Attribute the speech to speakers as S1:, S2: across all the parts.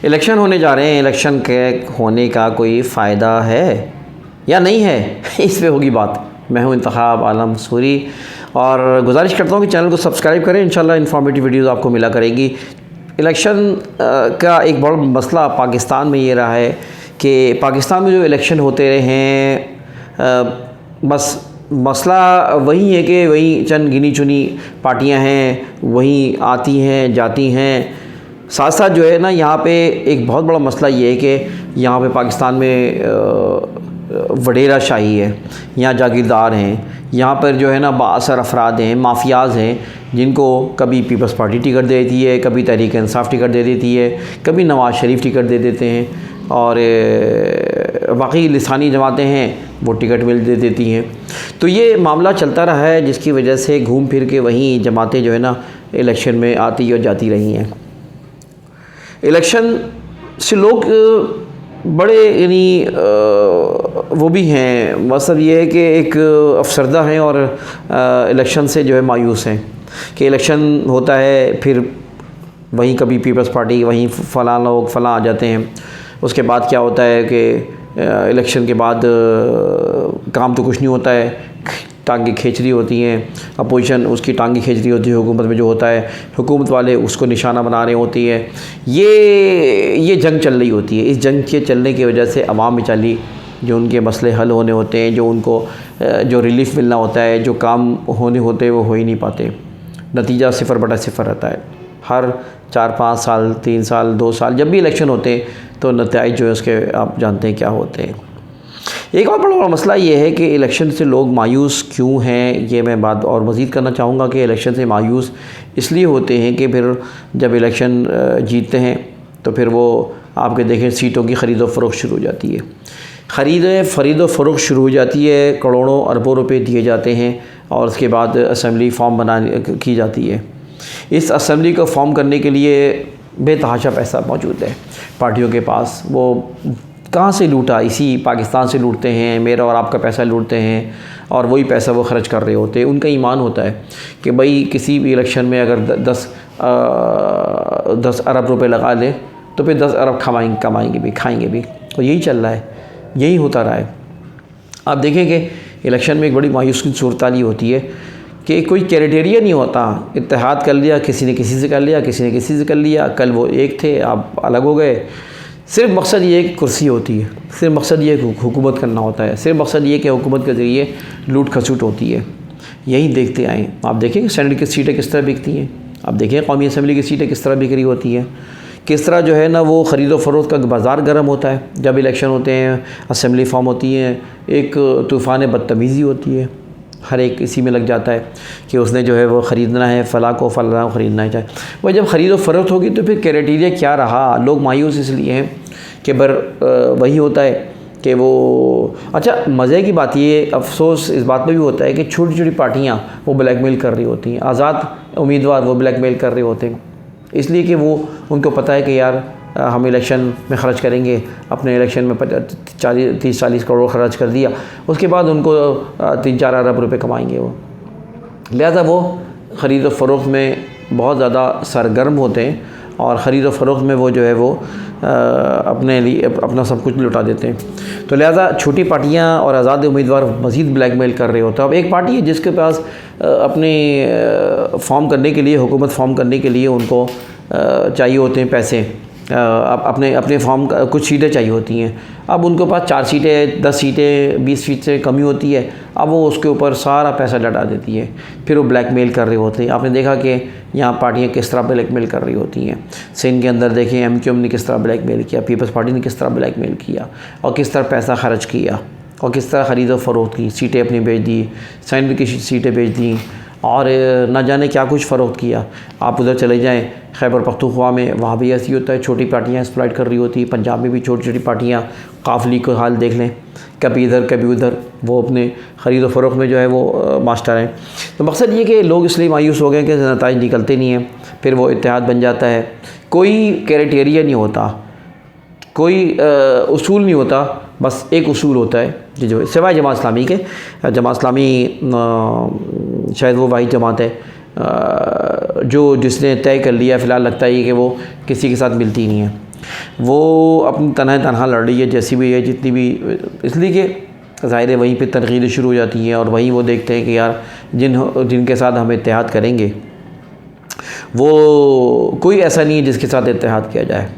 S1: Election होने जा रहे हैं, इलेक्शन के होने का कोई फ़ायदा है या नहीं है, इस पे होगी बात। मैं हूं इंतखाब आलम सूरी और गुजारिश करता हूं कि चैनल को सब्सक्राइब करें। इंशाल्लाह इन्फॉर्मेटिव वीडियोज़ आपको मिला करेगी। इलेक्शन का एक बड़ा मसला पाकिस्तान में ये रहा है कि पाकिस्तान में जो इलेक्शन होते रहे हैं, बस मसला वही है कि वही चंद गिनी चुनी पार्टियां हैं, वही आती हैं जाती हैं। साथ साथ जो है ना, यहाँ पे एक बहुत बड़ा मसला ये है कि यहाँ पे पाकिस्तान में वडेरा शाही है, यहाँ जागीरदार हैं, यहाँ पर जो है ना बाअसर अफराद हैं, माफियाज़ हैं, जिनको कभी पीपल्स पार्टी टिकट दे देती है, कभी तहरीक इंसाफ टिकट दे देती है, कभी नवाज़ शरीफ टिकट दे देते हैं और बाकी लिसानी जमातें हैं वो टिकट मिल दे देती हैं। तो ये मामला चलता रहा है, जिसकी वजह से घूम फिर के वहीं जमातें जो है ना इलेक्शन में आती और जाती रही हैं। इलेक्शन से लोग बड़े यानी वो भी हैं, मतलब ये है कि एक अफसरदा हैं और इलेक्शन से जो है मायूस हैं कि इलेक्शन होता है, फिर वहीं कभी पीपल्स पार्टी, वहीं फ़लाँ लोग फ़लाँ आ जाते हैं। उसके बाद क्या होता है कि इलेक्शन के बाद काम तो कुछ नहीं होता है, टांगे खींच रही होती हैं अपोजिशन, उसकी टांगे खींच रही होती है हुकूमत में जो होता है, हुकूमत वाले उसको निशाना बना रहे होती है। ये जंग चल रही होती है। इस जंग के चलने की वजह से अवाम बेचारी जो उनके मसले हल होने होते हैं, जो उनको जो रिलीफ़ मिलना होता है, जो काम होने होते हैं वो हो ही नहीं पाते। नतीजा 0/0 रहता है। हर 4-5 साल, 3 साल, 2 साल जब भी इलेक्शन होते हैं तो नतीजे जो है उसके आप जानते हैं क्या होते हैं। एक और बड़ा मसला ये है कि इलेक्शन से लोग मायूस क्यों हैं, ये मैं बात और मज़ीद करना चाहूँगा कि इलेक्शन से मायूस इसलिए होते हैं कि फिर जब इलेक्शन जीतते हैं तो फिर वो आपके देखें सीटों की ख़रीदो फ़रोख्त शुरू हो जाती है। ख़रीदो फ़रोख्त शुरू हो जाती है, करोड़ों अरबों रुपए दिए जाते हैं और उसके बाद असम्बली फॉर्म की जाती है। इस असम्बली को फॉर्म करने के लिए बेतहाशा पैसा मौजूद है पार्टियों के पास। वो कहाँ से लूटा, इसी पाकिस्तान से लूटते हैं, मेरा और आपका पैसा लूटते हैं और वही पैसा वो ख़र्च कर रहे होते हैं। उनका ईमान होता है कि भाई किसी भी इलेक्शन में अगर 10 अरब रुपए लगा लें तो फिर 10 अरब कमाएंगे भी, खाएंगे भी। तो यही चल रहा है, यही होता रहा है। आप देखें कि इलेक्शन में एक बड़ी मायूस की सूरत ये होती है कि कोई क्राइटेरिया नहीं होता। इत्तेहाद कर लिया, किसी ने किसी से कर लिया, किसी ने किसी से कर लिया, कल वो एक थे आप अलग हो गए। सिर्फ मकसद ये है कि कुर्सी होती है, सिर्फ मकसद ये है कि हुकूमत करना होता है, सिर्फ मकसद ये है कि हुकूमत के ज़रिए लूट खसूट होती है। यही देखते आए। आप देखें कि सेनेट की सीटें किस तरह बिकती हैं, आप देखें कौमी असम्बली की सीटें किस तरह बिक रही होती हैं, किस तरह जो है ना वो ख़रीदो फ़रोख्त का बाज़ार गर्म होता है। जब इलेक्शन होते हैं, असम्बली फॉर्म होती हैं, एक तूफ़ान बदतमीज़ी होती है, हर एक इसी में लग जाता है कि उसने जो है वो ख़रीदना है, फ़लाँ को ख़रीदना है। चाहे वह जब ख़रीदो फ़रोख्त होगी तो फिर क्राइटेरिया क्या रहा। लोग मायूस इसलिए हैं कि वही होता है कि वो अच्छा मज़े की बात ये, अफसोस इस बात में भी होता है कि छोटी छोटी पार्टियाँ वो ब्लैकमेल कर रही होती हैं, आज़ाद उम्मीदवार वो ब्लैकमेल कर रहे होते हैं, इसलिए कि वो उनको पता है कि यार हम इलेक्शन में ख़र्च करेंगे, अपने इलेक्शन में 30-40 करोड़ ख़र्च कर दिया, उसके बाद उनको 3-4 अरब रुपए कमाएंगे वो। लिहाजा वो ख़रीद व फ़रोख्त में बहुत ज़्यादा सरगर्म होते हैं और ख़रीद व फ़रोख्त में वो जो है वो अपने लिए अपना सब कुछ लुटा देते हैं। तो लिहाजा छोटी पार्टियां और आज़ाद उम्मीदवार मज़ीद ब्लैकमेल कर रहे होते हैं। अब एक पार्टी है जिसके पास अपने फॉर्म करने के लिए, हुकूमत फॉर्म करने के लिए उनको चाहिए होते हैं पैसे, अपने फॉर्म का कुछ सीटें चाहिए होती हैं। अब उनके पास 4 सीटें, 10 सीटें, 20 सीट से कमी होती है, अब वो उसके ऊपर सारा पैसा डटा देती है, फिर वो ब्लैकमेल कर रहे होते हैं। आपने देखा कि यहाँ पार्टियाँ किस तरह ब्लैकमेल कर रही होती हैं। सिंध के अंदर देखें MQM ने किस तरह ब्लैकमेल किया, पीपल्स पार्टी ने किस तरह ब्लैकमेल किया और किस तरह पैसा खर्च किया और किस तरह ख़रीदो फ़रोख्त की, सीटें अपनी बेच दी, सेनेट की सीटें बेच दी और ना जाने क्या कुछ फ़रोख्त किया। आप उधर चले जाएं खैबर पख्तूनख्वा में, वहाँ भी ऐसी होता है, छोटी पार्टियाँ एक्सप्लॉइट कर रही होती है। पंजाब में भी छोटी छोटी पार्टियाँ, काफली को हाल देख लें, कभी इधर कभी उधर, वो अपने ख़रीद फ़रोख्त में जो है वो मास्टर हैं। तो मकसद ये कि लोग इसलिए मायूस हो गए कि नताइज निकलते नहीं हैं, फिर वो इत्तेहाद बन जाता है। कोई क्राइटेरिया नहीं होता, कोई उसूल नहीं होता, बस एक उसूल होता है जो सिवाय जमात इस्लामी के। जमात इस्लामी शायद वो वाहिद जमात है जो जिसने तय कर लिया, फ़िलहाल लगता है कि वो किसी के साथ मिलती नहीं है। वो अपनी तनहा लड़ रही है जैसी भी है जितनी भी, इसलिए कि ज़ाहिर है वहीं पे तनकीदें शुरू हो जाती हैं और वहीं वो देखते हैं कि यार जिनके साथ हम इत्तेहाद करेंगे वो कोई ऐसा नहीं है जिसके साथ इत्तेहाद किया जाए।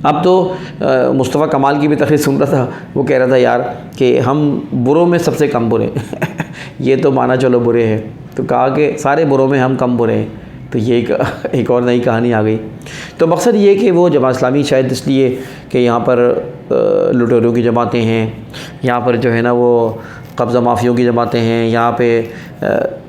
S1: अब तो मुस्तफ़ा कमाल की भी तकरीर सुन रहा था, वो कह रहा था यार कि हम बुरों में सबसे कम बुरे ये तो माना चलो बुरे हैं, तो कहा कि सारे बुरों में हम कम बुरे हैं। तो ये एक और नई कहानी आ गई। तो मकसद ये कि वो जमात इस्लामी शायद इसलिए कि यहाँ पर लुटेरों की जमातें हैं, यहाँ पर जो है ना वो कब्ज़ा माफियों की जमातें हैं यहाँ पे,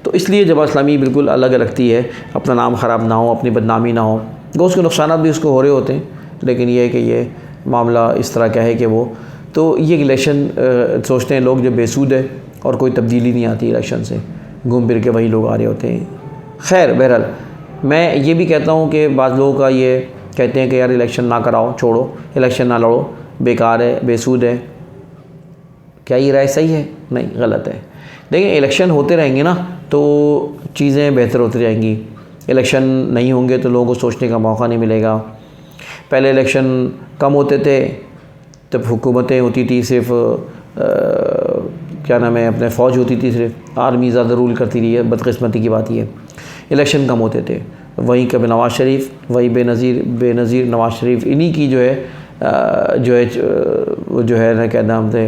S1: तो इसलिए जमात इस्लामी बिल्कुल अलग रखती है, अपना नाम ख़राब ना हो, अपनी बदनामी ना हो। तो उसके नुकसान भी उसको हो रहे होते हैं, लेकिन ये है कि ये मामला इस तरह का है कि वो तो ये इलेक्शन सोचते हैं लोग जब बेसूद है और कोई तब्दीली नहीं आती इलेक्शन से, घूम फिर के वही लोग आ रहे होते हैं। खैर बहरहाल मैं ये भी कहता हूँ कि बाज़ लोगों का ये कहते हैं कि यार इलेक्शन ना कराओ, छोड़ो, इलेक्शन ना लड़ो, बेकार है, बेसूद है। क्या ये राय सही है? नहीं, गलत है। देखिए इलेक्शन होते रहेंगे ना तो चीज़ें बेहतर होती जाएंगी। इलेक्शन नहीं होंगे तो लोगों को सोचने का मौका नहीं मिलेगा। पहले इलेक्शन कम होते थे तब हुकूमतें होती थी सिर्फ क्या नाम है अपने फ़ौज होती थी, सिर्फ आर्मी ज़्यादा रूल करती रही है। बदकिस्मती की बात ये, इलेक्शन कम होते थे, वहीं कभी नवाज़ शरीफ, वही बेनज़ीर नवाज़ शरीफ, इन्हीं की जो है ना क्या नाम थे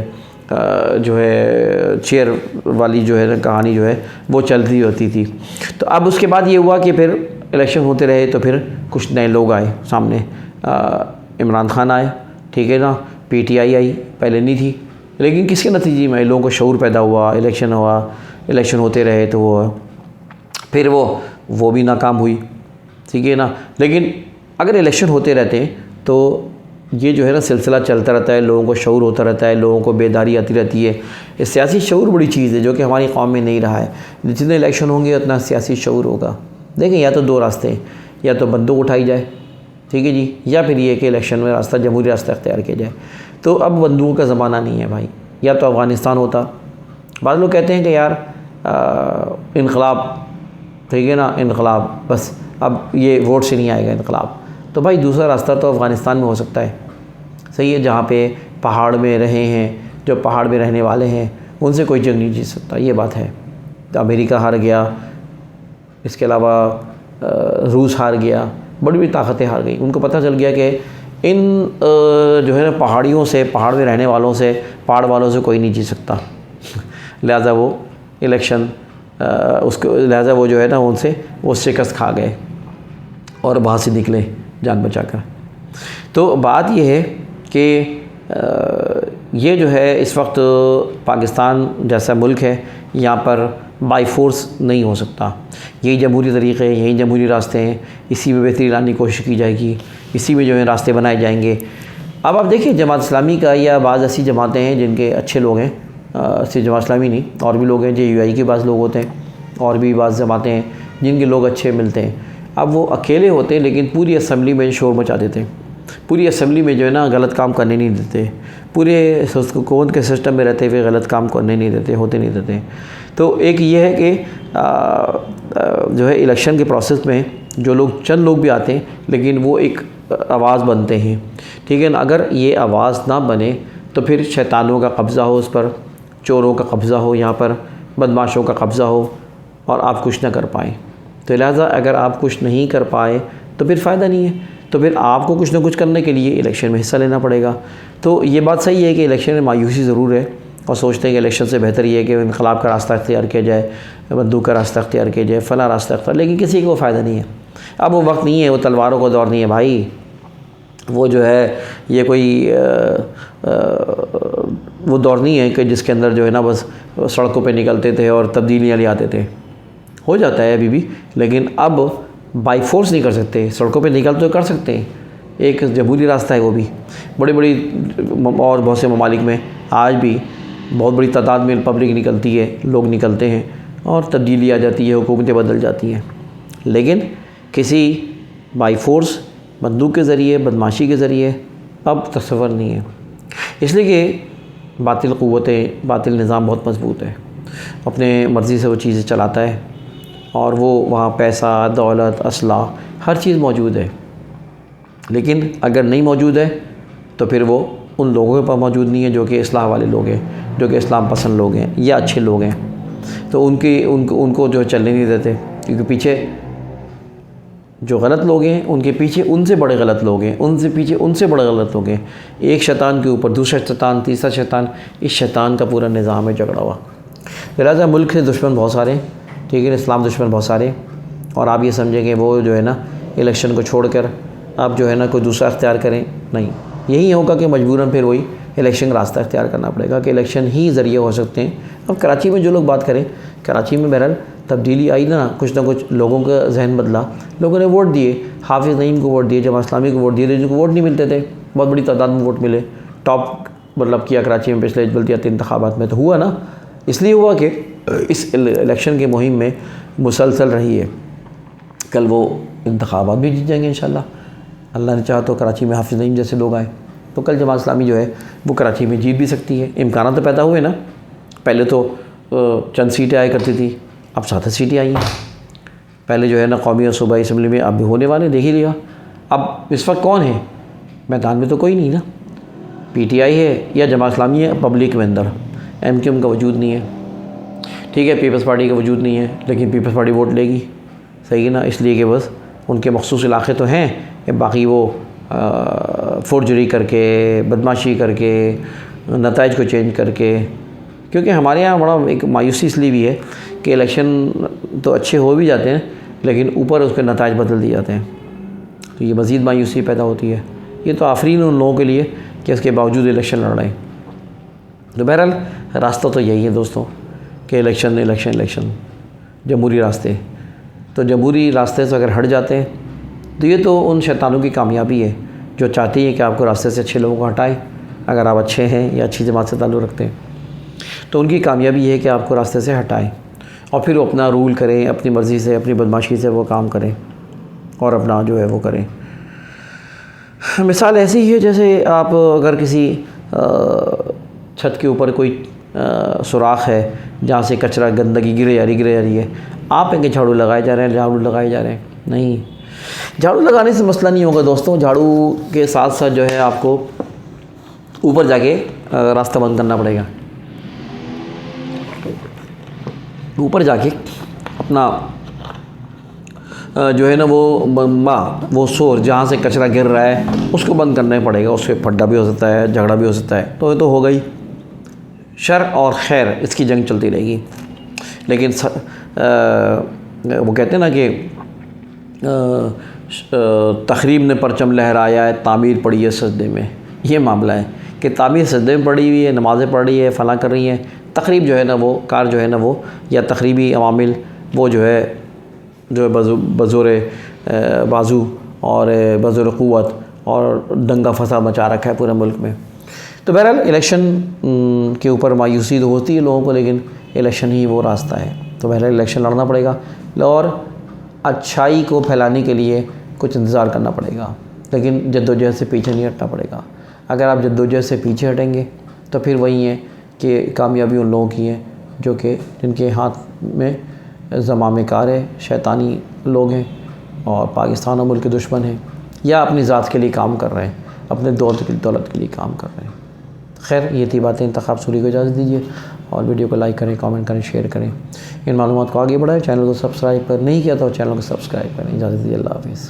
S1: जो है चेयर वाली जो है ना कहानी जो है वो चल रही होती थी। तो अब उसके बाद ये हुआ कि फिर इलेक्शन होते रहे तो फिर कुछ नए लोग आए सामने, इमरान खान आए, ठीक है ना, PTI आई, पहले नहीं थी, लेकिन किसके नतीजे में लोगों को शऊर पैदा हुआ, इलेक्शन हुआ, इलेक्शन होते रहे तो वो फिर वो भी नाकाम हुई, ठीक है ना। लेकिन अगर इलेक्शन होते रहते हैं तो ये जो है ना सिलसिला चलता रहता है, लोगों को शऊर होता रहता है, लोगों को बेदारी आती रहती है। ये सियासी शऊर बड़ी चीज़ है जो कि हमारी कौम में नहीं रहा है। जितने इलेक्शन होंगे उतना सियासी शऊर होगा। देखें या तो दो रास्ते हैं, या तो बंदूक उठाई जाए, ठीक है जी, या फिर ये कि इलेक्शन में रास्ता जमहूरी रास्ता अख्तियार किया जाए। तो अब बंदूकों का ज़माना नहीं है भाई, या तो अफ़गानिस्तान होता। बाद लोग कहते हैं कि यार इनकलाब, ठीक है ना, इनकलाब बस, अब ये वोट से नहीं आएगा इनकलाब, तो भाई दूसरा रास्ता तो अफ़गानिस्तान में हो सकता है, सही है, जहाँ पे पहाड़ में रहे हैं, जो पहाड़ में रहने वाले हैं उनसे कोई जंग नहीं जीत सकता, ये बात है। तो अमेरिका हार गया, इसके अलावा रूस हार गया, बड़ी बड़ी ताकतें हार गई। उनको पता चल गया कि इन जो है ना पहाड़ियों से, पहाड़ में रहने वालों से, पहाड़ वालों से कोई नहीं जीत सकता लिहाजा वो इलेक्शन लिहाजा वो जो है ना उनसे वो शिकस्त खा गए और वहाँ से निकले जान बचाकर। तो बात ये है कि ये जो है इस वक्त पाकिस्तान जैसा मुल्क है, यहाँ पर बाई फोर्स नहीं हो सकता। यही जमहूरी तरीक़े हैं, यही जमहूरी रास्ते हैं, इसी में बेहतरी लाने की कोशिश की जाएगी, इसी में जो है रास्ते बनाए जाएंगे। अब आप देखिए जमात इस्लामी का या बाज़ ऐसी जमातें हैं जिनके अच्छे लोग हैं, सिर्फ जमात इस्लामी नहीं, और भी लोग हैं, JUI के बाज़ लोग होते हैं, और भी बाज़ जमातें हैं जिनके लोग अच्छे मिलते हैं। अब वो अकेले होते हैं लेकिन पूरी असम्बली में शोर मचा देते हैं, पूरी असम्बली में जो है ना गलत काम करने नहीं देते, पूरे हुकूमत के सिस्टम में रहते हुए गलत काम करने नहीं देते, होते नहीं देते। तो एक ये है कि जो है इलेक्शन के प्रोसेस में जो लोग, चंद लोग भी आते हैं लेकिन वो एक आवाज़ बनते हैं, ठीक है ना। अगर ये आवाज़ ना बने तो फिर शैतानों का कब्ज़ा हो उस पर, चोरों का कब्ज़ा हो, यहाँ पर बदमाशों का कब्ज़ा हो और आप कुछ ना कर पाएँ। तो लिहाजा अगर आप कुछ नहीं कर पाए तो फिर फ़ायदा नहीं है, तो फिर आपको कुछ ना कुछ करने के लिए इलेक्शन में हिस्सा लेना पड़ेगा। तो ये बात सही है कि इलेक्शन में मायूसी ज़रूर है और सोचते हैं कि इलेक्शन से बेहतर ये है कि इनकलाब का रास्ता अख्तियार किया जाए, बंदूक का रास्ता अख्तियार किया जाए, फ़लाँ रास्ता अख्तियार, लेकिन किसी को फ़ायदा नहीं है। अब वो वक्त नहीं है, वो तलवारों का दौर नहीं है भाई, वो जो है ये कोई वो दौर नहीं है कि जिसके अंदर जो है ना बस सड़कों पे निकलते थे और तब्दीलियाँ ले आते थे। हो जाता है अभी भी, लेकिन अब बाई फोर्स नहीं कर सकते, सड़कों पे निकल तो कर सकते हैं, एक जमहूरी रास्ता है वो भी। बड़ी बड़ी और बहुत से ममालिक में आज भी बहुत बड़ी तादाद में पब्लिक निकलती है, लोग निकलते हैं और तब्दीली आ जाती है, हुकूमतें बदल जाती हैं, लेकिन किसी बाई फोर्स, बंदूक के ज़रिए, बदमाशी के ज़रिए अब तस्वर नहीं है। इसलिए कि बातिल क़ुव्वतें, बातिल निज़ाम बहुत मजबूत है, अपने मर्ज़ी से वो चीज़ें चलाता है और वो वहाँ पैसा, दौलत, असला, हर चीज़ मौजूद है। लेकिन अगर नहीं मौजूद है तो फिर वो उन लोगों के पास मौजूद नहीं है जो कि इस्लाह वाले लोग हैं, जो कि इस्लाम पसंद लोग हैं या अच्छे लोग हैं, तो उनको जो चलने नहीं देते, क्योंकि पीछे जो गलत लोग हैं उनके पीछे उनसे बड़े गलत लोग हैं, उनसे पीछे उनसे बड़े गलत लोग हैं। एक शैतान के ऊपर दूसरा शैतान, तीसरा शैतान, इस शैतान का पूरा निज़ाम है झगड़ा हुआ। लिहाजा मुल्क के दुश्मन बहुत सारे, ठीक है, इस्लाम दुश्मन बहुत सारे, और आप ये समझेंगे वो जो है ना इलेक्शन को छोड़कर आप जो है ना कोई दूसरा अख्तियार करें, नहीं, यही होगा कि मजबूरन फिर वही इलेक्शन का रास्ता अख्तियार करना पड़ेगा कि इलेक्शन ही ज़रिए हो सकते हैं। अब कराची में जो लोग बात करें, कराची में बहरहाल तब्दीली आई ना कुछ लोगों का जहन बदला, लोगों ने वोट दिए, हाफिज़ नईम को वोट दिए, जमात इस्लामी को वोट दिए, जिनको वोट नहीं मिलते थे बहुत बड़ी तादाद में वोट मिले, टॉप मतलब किया कराची में पिछले बल्दियाती इंतखाबात में, तो हुआ ना, इसलिए हुआ कि इस इलेक्शन के मुहिम में मुसलसल रही है। कल वो इंतखाबात भी जीत जाएंगे इंशाल्लाह, अल्लाह ने चाहा तो कराची में हाफिज़ नईम जैसे लोग आए तो कल जमात इस्लामी जो है वो कराची में जीत भी सकती है। इम्कान तो पैदा हुए ना, पहले तो चंद सीटें आया करती थी, अब 7 सीटें आई हैं। पहले जो है ना कौमी और सूबाई असम्बली में अब भी होने वाले, देख ही लिया। अब इस वक्त कौन है मैदान में, तो कोई नहीं ना, PTI है या जमात इस्लामी है पब्लिक में अंदर, MQM का वजूद नहीं है, ठीक है, पीपल्स पार्टी का वजूद नहीं है, लेकिन पीपल्स पार्टी वोट लेगी, सही है ना, इसलिए कि बस उनके मखसूस इलाके तो हैं कि बाकी वो फोर्जरी करके, बदमाशी करके, नताइज को चेंज करके, क्योंकि हमारे यहाँ बड़ा एक मायूसी इसलिए भी है कि इलेक्शन तो अच्छे हो भी जाते हैं लेकिन ऊपर उसके नताइज बदल दिए जाते हैं, तो ये मज़ीद मायूसी पैदा होती है। ये तो आफरीन उन लोगों के लिए कि इसके बावजूद इलेक्शन लड़ रहे हैं। तो बहरहाल रास्ता तो यही है दोस्तों कि इलेक्शन जमहूरी रास्ते, तो जमहूरी रास्ते से अगर हट जाते हैं तो ये तो उन शैतानों की कामयाबी है जो चाहती है कि आपको रास्ते से अच्छे लोगों को हटाएं। अगर आप अच्छे हैं या अच्छी जमात से ताल्लुक़ रखते हैं तो उनकी कामयाबी ये है कि आपको रास्ते से हटाएं और फिर वो अपना रूल करें, अपनी मर्ज़ी से, अपनी बदमाशी से वो काम करें और अपना जो है वो करें। मिसाल ऐसी ही है जैसे आप अगर किसी छत के ऊपर कोई सुराख है जहाँ से कचरा गंदगी गिरे जा रही है, आप इनके झाड़ू लगाए जा रहे हैं, नहीं, झाड़ू लगाने से मसला नहीं होगा दोस्तों। झाड़ू के साथ साथ जो है आपको ऊपर जाके रास्ता बंद करना पड़ेगा, ऊपर जाके अपना जो है ना वो सोर जहाँ से कचरा गिर रहा है उसको बंद करना पड़ेगा। उससे फड्डा भी हो सकता है, झगड़ा भी हो सकता है, तो ये तो हो गई शर और खैर, इसकी जंग चलती रहेगी। लेकिन वो कहते हैं ना कि तखरीब ने परचम लहराया है, तामीर पड़ी है सजदे में। ये मामला है कि तामीर सजदे में पड़ी हुई है, नमाज़ें पढ़ रही है, फ़लाँ कर रही हैं, तकरीब जो है ना वो कार जो है ना वो या तकरीबी अवामिल वो जो है बज़ोर बाजू और बज़ोर क़ुव्वत और दंगा फसाद मचा रखा है पूरे मुल्क में। तो बहरहाल इलेक्शन के ऊपर मायूसी तो होती है लोगों को, लेकिन इलेक्शन ही वो रास्ता है। तो बहरहाल इलेक्शन लड़ना पड़ेगा और अच्छाई को फैलाने के लिए कुछ इंतज़ार करना पड़ेगा, लेकिन जद्दोजहद से पीछे नहीं हटना पड़ेगा। अगर आप जद्दोजहद से पीछे हटेंगे तो फिर वही है कि कामयाबी उन लोगों की है जो कि जिनके हाथ में ज़माम कार है, शैतानी लोग हैं और पाकिस्तान और मुल्क के दुश्मन हैं, या अपनी ज़ात के लिए काम कर रहे हैं, अपने दौलत के लिए काम कर रहे हैं। खैर, ये थी बातें। इंतखाब सूरी को इजाज़त दीजिए और वीडियो को लाइक करें, कमेंट करें, शेयर करें, इन मालूमात को आगे बढ़ाएं। चैनल को सब्सक्राइब नहीं किया तो चैनल को सब्सक्राइब करें। इजाज़त दीजिए, अल्लाह हाफ़िज़।